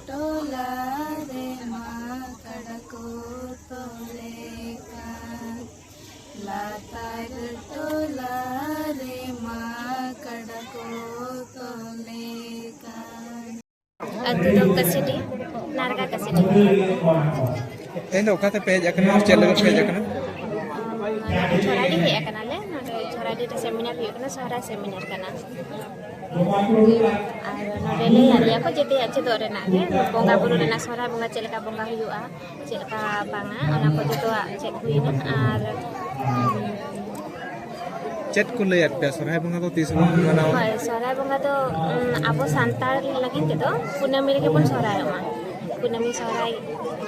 टोला रे माँ कड़को तोलेका लातार टोला रे माँ कड़को तोलेका अतु दो कसिटी नारगा कसिटी तेन ओकाते पेज अकना और चल लगे पेज अकना छोराडी हे अकना ले नोडे छोराडी रे सेमिनार हे अकना सोहरा सेमिनार कना आर नोडे ले आरिया को जेते अच्छे दोरे ना के बोंगा बुरु रेना सोहरा बोंगा चेलका बोंगा हुआ चेलका बांगा ओना को जतो चेक हुइना आर चेट को ले पे सोहराय बंगा तो 30 बन मनाओ सोहराय बंगा तो आबो सांतार लगिन ते तो कुनामी रे के बन सोहराय मा कुनामी सोहराय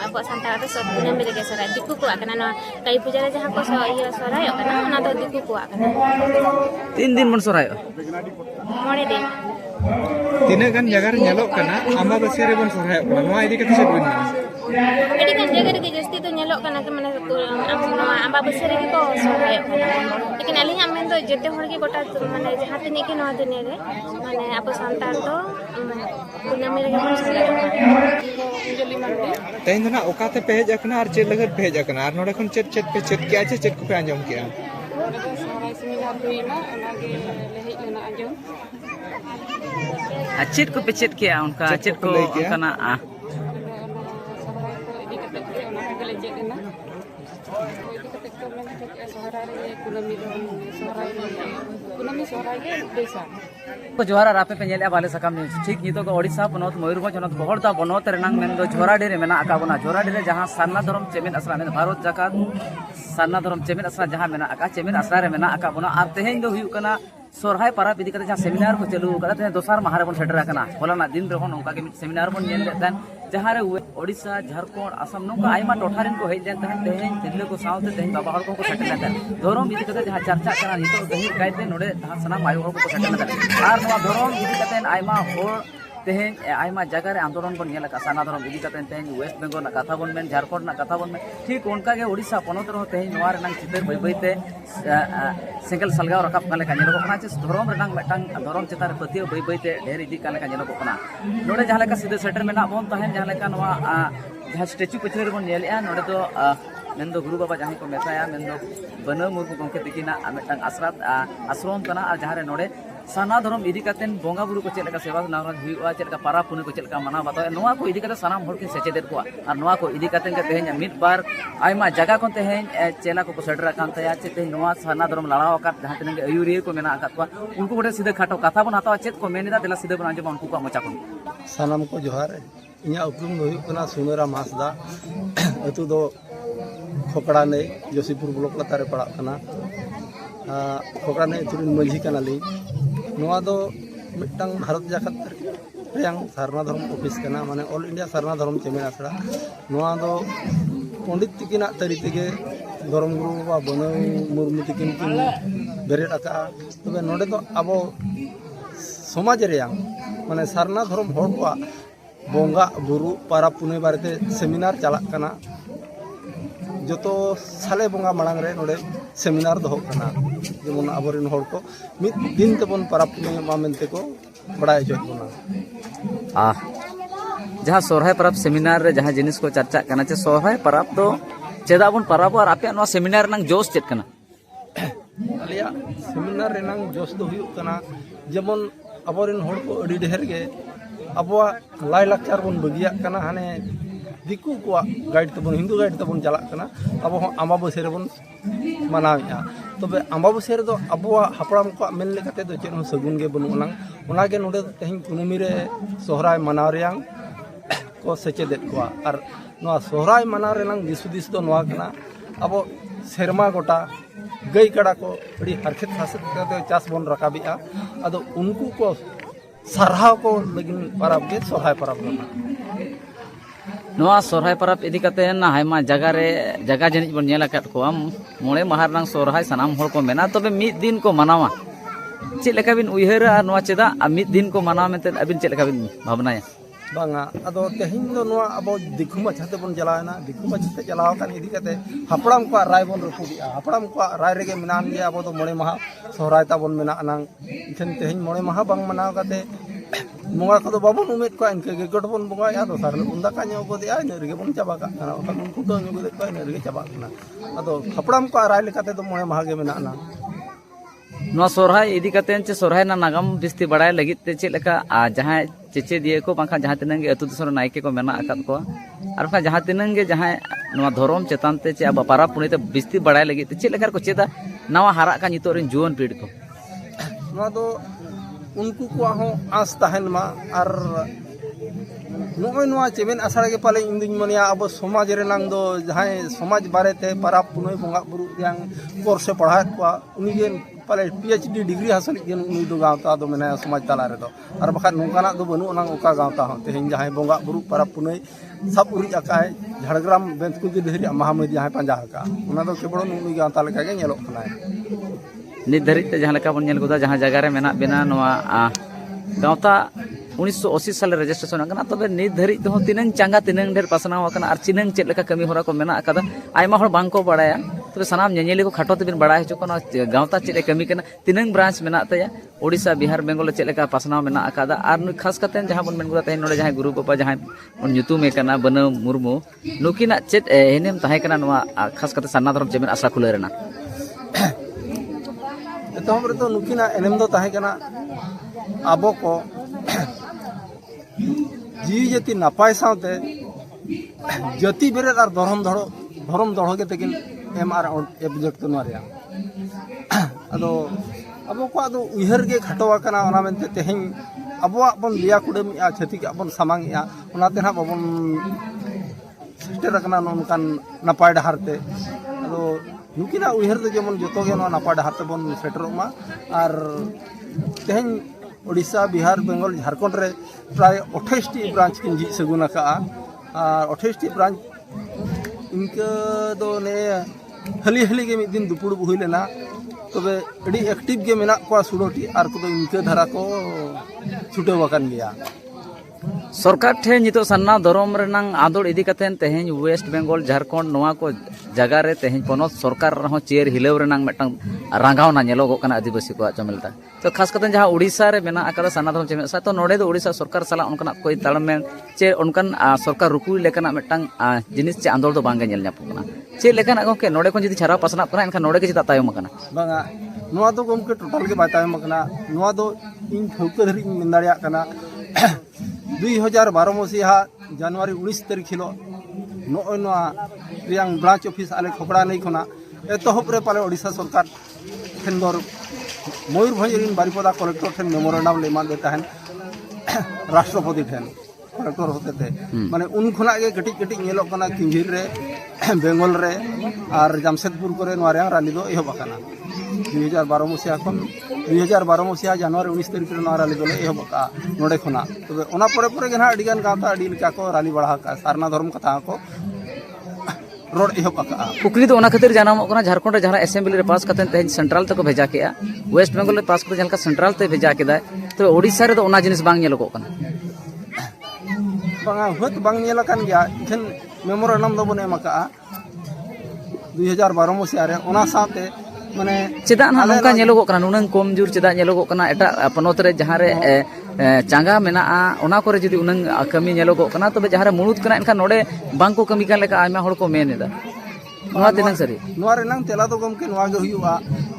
अब सांतार तो सब कुनामी रे के सोहराय दिकु को आकना ना कई पूजा रे जहां को सोहराय ओकना ओना तो दिकु को आकना 3 दिन मन सोहराय मोड़े दिन तीन गन जगह रे नेलो कना आमा बसे रे बन सोहराय ओकना नोआ इदी कते सेट बिन एडी kan जगह रे जस्ती तो नेलो कना के माने आमा बसे रे को सोहराय ओकना लेकिन अलिया मेन तो जते हर के गोटा माने जहां तने के नोआ दिन रे माने अब सांतार तो कुनामी रे के बन सोहराय तेन ना ओकाते पेज अकना और चेल लगे पेज अकना और नोडे खन चेट चेट पे चेट किया छे चेट को पे आंजम किया सोहराय सेमिनार हुइना ओनागे लेहि लेना आंजम चेट को पे चेट किया उनका चेट को उनका जोहार आपे पे नेले बाले सकम ठीक नितो को ओडिसा पनोत मयूरभंज पनोत बहड़ता बनोत रेनांग मेन दो जोराडी रे मेना आका बना जोराडी रे जहां सारना धर्म चेमिन असरा मेन भारत जाकात सारना धर्म चेमिन असरा जहां मेना आका चेमिन असरा रे मेना आका बना आर तेहेन दो हुयु कना सोरहाय पारा बिदि कते जहां सेमिनार को चलू कदा ते दोसार महारे बन सेटर कना होलाना दिन रे होन उनका के सेमिनार बन नेल लेतन जहां रे ओडिसा झारखंड असम नोका आयमा टोठारिन को हेज देन तेहेन तिरले को सावते तेहेन बाबा हर को सेटर लेतन धर्म बिदि कते जहां चर्चा कना नितो गहिर कायते नोडे सना मायु हर को सेटर लेतन आर नोआ धर्म बिदि कते आयमा होर तेहेन आयमा जगह रे आंदोलन बन नेल का साना धर्म बिदि कते तेहेन वेस्ट बेंगल ना कथा बन मेन झारखंड ना कथा बन मेन ठीक उनका के ओडिसा पनोत रो तेहेन नोआ रे नंग चितर बय बयते सिंगल सलगाव रकाब काले का नेलो कना धर्म रेनांग मेटांग धर्म चितार पतियो बय बयते ढेर इदी काले का नेलो कना नोडे जहां लेका सिधे सेटर मेना बोन तहेन जहां लेका नोआ जहां स्टैच्यू पछरे रे बन नेलया नोडे तो मेन दो गुरु बाबा जहां को मेताया मेन दो बना मुर्मु गंके तिकिना मेटांग आश्रम कना और जहां रे नोडे साना धर्म इदी कतेन बोंगा बुरु को चेलका सेवा नावरा हुआ चेलका पारा पुने को चेलका मना बातो नोआ को इदी कते सानाम हर के सेचेदेर को और नोआ को इदी कतेन के तेहेन मिद बार आयमा जगह को तेहेन चेला को सेटर कान तया चे तेहेन नोआ साना धर्म लड़ाव का जहां तने के अयुरिय को मेना आकात को उनको गोटे सीधे खाटो कथा बन हतावा चेत को मेनेदा देला सीधे बन आंजम उनको को मचा को सानाम को जोहार इया उपरुम हुई कना सुमेरा मासदा अतु दो खोकड़ा ने जोशीपुर ब्लॉक लतारे पड़ा कना खोकड़ा ने तुरिन मंझी कना ली नोआ दो मिटंग भारत जाकत रेंग सारना धर्म ऑफिस कना माने ऑल इंडिया सारना धर्म चेमेन आसड़ा नोआ दो पंडित तिकिना तरी तेगे धर्म गुरु बाबा बन मुर्मु तिकिन किन बेरेट आका तबे नोडे दो आबो समाज रेंग माने सारना धर्म हर को बोंगा बुरु पारा पुने बारेते सेमिनार चला कना जो साले बोंगा मांग रे नोडे सेमिनार दो कना जेमन आबोरिन हर को मिद दिन तेबन पारा पुने मा मेनते को बड़ाय जो बना जहां सोरहाय परब सेमिनार रे जहां जिनिस को चर्चा कना चे सोरहाय परब तो चेदा बन परब और आपे नो सेमिनार नंग जोश चेत कना अलिया सेमिनार रे नंग जोश दो हुयु कना जेमन आबोरिन हर को अडी ढेर गे अबवा लाय लाचार बन बगिया कना हाने दिकु को गाइड तबन हिंदू गाइड तबन चला कना अब अमाबस्या रे बन मनाया तबे अमाबस्या रे दो अबवा हपड़ाम को मेन लेकाते दो चेन सगुन गे बनु नंग ओनागे नोडे तेहिं कुनुमी रे सोहराय मनाव रेंग को सेचेदेत को और नोआ सोहराय मनाव रे नंग दिसुदिस दो नोआ कना अब सेरमा गोटा गई कड़ा को अड़ी हरखेत हासत काते चास बन रकाबिया अदो उनको को सरहाव को लेकिन परब के सोहराय परब नोआ सोरहाय परब इदी कते ना हायमा जगह रे जगह जनिज बन नेला कत को मोळे महार नंग सोरहाय सनाम हर को मेना तबे मिद दिन को मनावा चे लेका बिन उयहर आ नोआ चेदा मिद दिन को मनावा मेते अबिन चे लेका बिन भावनाया बांगा अदो तेहिं दो नोआ अब दिखु मछते बन चलावना दिखु मछते चलाव कान इदी कते हपड़ाम को राय बन रपुदिया हपड़ाम को राय रेगे मिनान गे अब तो मोळे महा सोहराय ता बन मेना नंग इथन तेहिं मोळे महा बांग मनाव कते बंगा को बाबन उमेद को इनके गेट बन बंगा या तो सार उनदा का ᱧᱚᱜ ᱜᱚᱫᱮ ᱟᱭ ᱱᱮᱨᱤᱜᱮ ᱵᱚᱱ ᱪᱟᱵᱟ ᱠᱟᱜ ᱠᱟᱱᱟ ᱚᱠᱟ ᱩᱱᱠᱩ ᱫᱚ ᱧᱚᱜ ᱜᱚᱫᱮ ᱠᱚ ᱱᱮᱨᱤᱜᱮ ᱪᱟᱵᱟ ᱠᱟᱱᱟ ᱟᱫᱚ ᱦᱟᱯᱲᱟᱢ ᱠᱚ ᱨᱟᱭ ᱞᱮᱠᱟᱛᱮ ᱫᱚ ᱢᱚᱬᱮ ᱢᱟᱦᱟ ᱜᱮ ᱢᱮᱱᱟᱜᱼᱟ ᱱᱚᱣᱟ ᱥᱚᱨᱦᱟᱭ ᱤᱫᱤ ᱠᱟᱛᱮᱱ ᱪᱮ ᱥᱚᱨᱦᱟᱭ ᱨᱮᱱᱟᱜ ᱱᱟᱜᱟᱢ ᱵᱤᱥᱛᱤ ᱵᱟᱲᱟᱭ ᱞᱟᱹᱜᱤᱫ ᱛᱮ ᱪᱮᱫ ᱞᱮᱠᱟ ᱡᱟᱦᱟᱸᱭ ᱪᱮᱪᱮᱫᱤᱭᱟᱹ ᱠᱚ ᱵᱟᱝᱠᱷᱟᱱ ᱡᱟᱦᱟᱸ ᱛᱤᱱᱟᱹᱜ ᱜᱮ ᱟᱹᱛᱩ ᱫᱤᱥᱚᱢ ᱨᱮ ᱱᱟᱭᱠᱮ ᱠᱚ ᱢᱮᱱᱟᱜ ᱟᱠᱟᱫ ᱠᱚᱣᱟ ᱟᱨ ᱵᱟᱝᱠᱷᱟᱱ ᱡᱟᱦᱟᱸ ᱛᱤᱱᱟᱹᱜ ᱜᱮ ᱡᱟᱦᱟᱸᱭ ᱱᱚᱣᱟ ᱫᱷᱚᱨᱚᱢ ᱪᱮᱛᱟᱱ ᱛᱮ ᱪᱮ ᱟᱵᱚ ᱯᱟᱨᱟᱵᱽ ᱯᱩᱱᱟᱹᱭ ᱛᱮ ᱵᱤᱥᱛᱤ ᱵᱟᱲᱟᱭ ᱞᱟᱹᱜᱤᱫ ᱛᱮ ᱪᱮᱫ ᱞᱮᱠᱟ ᱠᱚ ᱪᱮᱫᱟ ᱱᱟᱣᱟ ᱦᱟᱨᱟᱜ ᱠᱟᱱ ᱱᱤᱛᱚᱜ ᱨᱮᱱ ᱡᱩᱣᱟᱹᱱ ᱯᱤᱲᱦᱤ ᱠᱚ ᱱᱚᱣᱟ ᱫᱚ उनको को आस तहन मा और नोय नोआ चेबेन आसाड़ा के पाले इंदिन मनिया अब समाज रेनांग दो जहां समाज बारे ते पराब पुनय बंगा बुरु yang कोर्स से पढ़ा को उनी के पाले पीएचडी डिग्री हासिल गेन उनी दो गावता दो मेना समाज ताला रे दो और बखा नोकाना दो बनु नांग ओका गावता हो तेहिन जहां बंगा बुरु पराब पुनय सब उरी अकाय झाड़ग्राम बेंतकुल के देहरी महामदी जहां पंजा का उना दो केबड़ उनी गावता लेका के नेलो खना नित धरित ते जहां लेका बन नेल गोदा जहां जगह रे मेना बिना नोआ गावता 1980 साल रेजिस्ट्रेशन आकना तबे नित धरित तो तिनंग चांगा तिनंग ढेर पासनाव आकना आर चिनंग चेद लेका कमी होरा को मेना आकादा आयमा हर बांग को बड़ाया तबे सनाम नेनेली को खाटो तेबिन बड़ाय हचो कोना गावता चेद कमी कना तिनंग ब्रांच मेना तया ओडिसा बिहार बेंगल चेद लेका पासनाव मेना आकादा आर खास कतेन जहां बन मेनगुदा तहे नोडे जहां गुरु बाबा जहां उन ᱧᱩᱛᱩᱢ ᱮᱠᱟᱱᱟ ᱵᱟᱱᱟ ᱢᱩᱨᱢᱩ ᱱᱩᱠᱤᱱᱟᱜ ᱪᱮᱫ ᱮᱱᱮᱢ ᱛᱟᱦᱮᱸ ᱠᱟᱱᱟ ᱱᱚᱣᱟ खास कते सान्ना धर्म चेमेन आशा खुले रेना एतहम रे तो नुकिना एनेम दो ताहे कना आबो को जीवी जति नापाय सावते जति बेरे आर धरम दड़ो के तकिन एम आर ऑब्जेक्ट नो रे अदो आबो को अदो उहर गे खटवा कना ओना मेनते तेहिं आबो बन लिया कुडम या छति के अपन सामांग या ओनाते ना बबन सेटर कना नोनकान नापाय डहारते अदो नुकिना उहर दे जेमन जतो गे नापाय डहारते बन सेटरमा और तेहिं ओडिशा बिहार बेंगल झारखंड रे प्राय 28टी ब्रांच किन जी सगुना का और 28टी ब्रांच इनके दो ने हली हली के मिदिन दुपुड़ हुई लेना तबे अड़ी एक्टिव के मेना को सुडोटी आर को इनके धारा को छुटे वकन गया सरकार ठे नितो सन्ना धर्म रेनांग आदोड़ इदी कतेन तेहें वेस्ट बेंगल झारखंड नोआ को जगह रे तेहें पनोत सरकार रहो चेयर हिलेव रेनांग मेटंग रांगावना नेलोगो कना आदिवासी को चमेलता तो खास कतेन जहां उड़ीसा रे मेना आकादा सन्ना धर्म चेमेल सा तो नोडे दो उड़ीसा सरकार सला उनकना कोई तालमेल चे उनकन सरकार रुकु लेकना मेटंग जिनिस चे आंदोल दो बांगे नेल न्यापना चे लेकना गोके नोडे को जदी छारा पासना कना एनखा नोडे के चिता तायम कना बांगा नोआ दो गमके टोटल के बातायम कना नोआ दो इन ठौके धरि मिंदाड़िया कना 2012 मसीहा जनवरी 19 तारीख हिलो नोय नोआ रियांग ब्रांच ऑफिस आले खपड़ा नहीं खना एतहब रे पाले ओडिशा सरकार ठेंदर मयूरभंज रिन बारिपदा कलेक्टर ठेन मेमोरेंडम ले मान देता है राष्ट्रपति ठेन कलेक्टर होते थे माने उन खुना के गटिक गटिक नेलो कना किंजीर रे बेंगल रे और जमशेदपुर करे नोआ रियांग राली दो एहब कना 2012 मसीहा खन 2012 मसीहा जनवरी 19 तारीख रे नोआ राली दो एहब का नोडे खुना तबे ओना परे परे गना अडिगान गाता अडी लिका को राली बढ़ा का सारना धर्म कथा को रोड एहब का कुकली तो ओना खातिर जानामो कना झारखंड रे जहां असेंबली रे पास कतेन तेहें सेंट्रल तक भेजा केया वेस्ट बेंगल रे पास करे जलका सेंट्रल ते भेजा केदा तो ओडिसा रे तो ओना जिनिस बांग नेलको कना बांगा होत बांग नेला कान गया इखन मेमोरेंडम दो बने मका 2012 मसीहा रे ओना साथे माने चेदा ना नोका नेलको कना नुनंग कम जुर चेदा नेलको कना एटा पनोत रे जहां रे चांगा मेना ओना करे जदी उनंग कमी नेलको कना तबे जहां रे मुणुत कना एनखा नोडे बांग को कमी कान लेका आयमा हड़ को मेनेदा नोआ तिनंग सरी नोआ रे नंग तेला दो गमके नोआ गे हुयुआ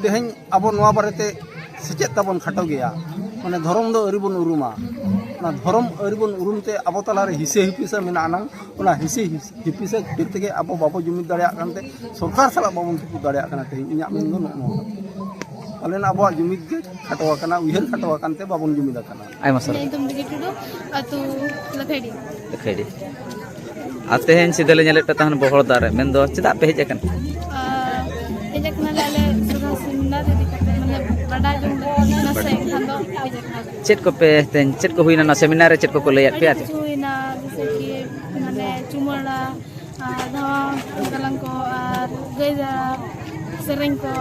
तेहें अब नोआ बारेते सेचेत ताबन खाटो गया माने धर्म दो अरिबन उरुमा ना धर्म अरिबन उरुमते अब तला रे हिसे हिपिसा मेना नंग ओना हिसे हिपिसा खिरते के अब बाबो जुमिद दाड़िया कानते सरकार सला बाबन तुपु दाड़िया काना तेहिं इन्या मेन दो नो अलेन अब जुमिद के खाटवा काना उहर खाटवा कानते बाबन जुमिद काना आयमा सर तुम दिखे टुडो अतु लखेडी आते हैं सिदले नेले पे तहन बहड़ दारे मेन दो चिदा पे हेजकन लाले सुगा सिन्ना दे दिखते मतलब बड़ा जो नसे खादो चेट को पे तेन चेट को हुइना ना सेमिनार रे चेट को लैया पे आते हुइना जैसे कि माने चुमड़ा धावा गलंग को और गैदा सेरेंग को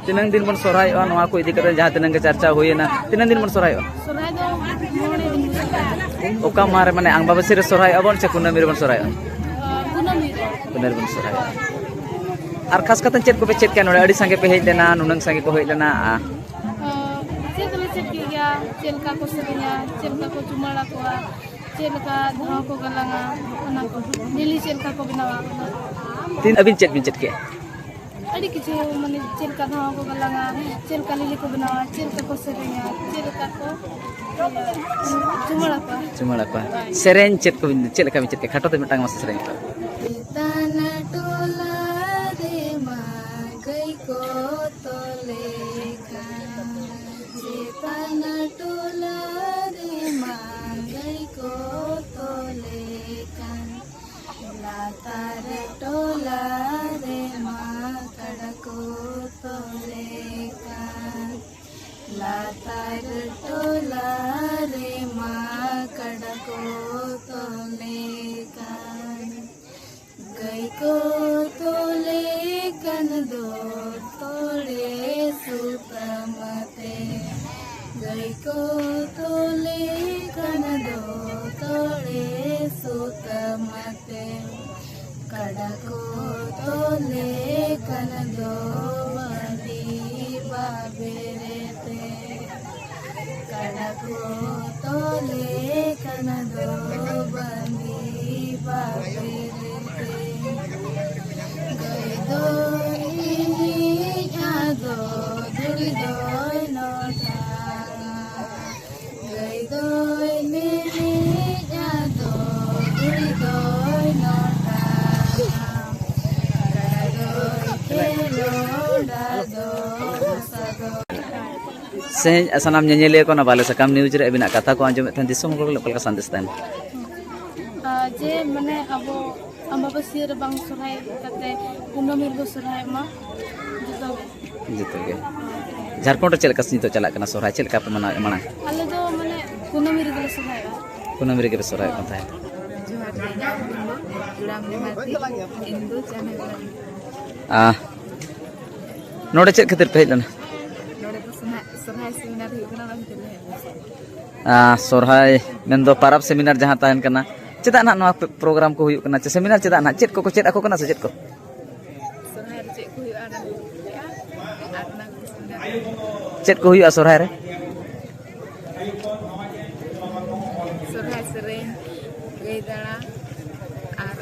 तिनंग दिन बन सोराय नोआ को इदी करे जहां तिनंग के चर्चा हुइना तिनंग दिन बन सोराय सोराय दो मोने दिन ओका मारे माने आंग बाबा सिरे सोराय अबन से कुनमी रे बन सोराय कुनमी बन सोराय आर खास कतन चेट को पे चेट के नोडे अडी संगे पे हेज लेना नुनंग संगे को हेज लेना चेत ले चेत के चेलका को सेरेंगा चेलका को चुमाड़ा को चेलका धावा को गलांगा ओना को लिली चेलका को बनावा तीन अबिन चेत बिन चेत के अड़ी किछु माने चेलका धावा को गलांगा चेलका लिली को बनावा चेलका को सेरेंगा चेलका को चुमाड़ा को सेरेन चेत को चेत लका बिन चेत के खाटो ते मिटांग मास सेरेन ताना टोला रे मा गई को तोले ताना टोला रे मा गई को तोले लातार टोला रे मा कड़को तोले लातार टोला रे मा कड़को तोले गई को तोले कन दो तोड़े सुतमते गई को तोले कन दो तोड़े सुतमते कड़को तोले कन दो बड़ी बाबेरेते कड़को तोले कन दो बड़ी बाबेरेते सेज असनाम नेनेले को ना बाले सकाम न्यूज रे अबिना कथा को आंजम थन दिसम को लकल संदेश तन जे माने अब अम्बाबसी रे बांग सोराय कते कुनमी रे सोराय मा जतो के झारखंड चेल का सितो चला कना सोराय चेल का मना मना अले दो माने कुनमी रे सोराय कुनमी रे के सोराय कोन थाय आ नोडे चेक खतिर पे लन सोरहाय मेंदो पारब सेमिनार जहां ताहन कना चेदा ना नवा प्रोग्राम को हुयु कना सेमिनार चेदा ना चेत को चेत ako कना से चेत को सोराय रे चेक को हुयु आना चेत को हुयु सोरहाय रे सोराय सेरेन गईदाड़ा आर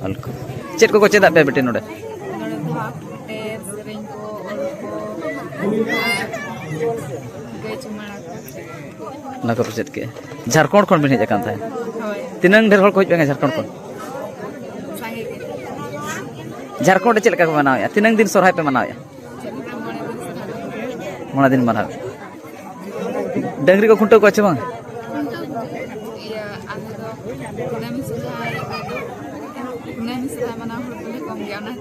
ऑल को चेत को चेदा पे बेटे नोडे नोडे धोआ पे सेरेन को ऑल को गई चुमाड़ा को ना को चेत के झारखंड कोन बिन हेज कान थाय तिनंग ढेर हर को हेज झारखंड कोन झारखंड चेल का मनाव या तिनंग दिन सोरहाय पे मनाव या मोना दिन मनाव डंगरी को खुंटो को अच्छे बांग कुनामी सुधाय मना हो कम गया ना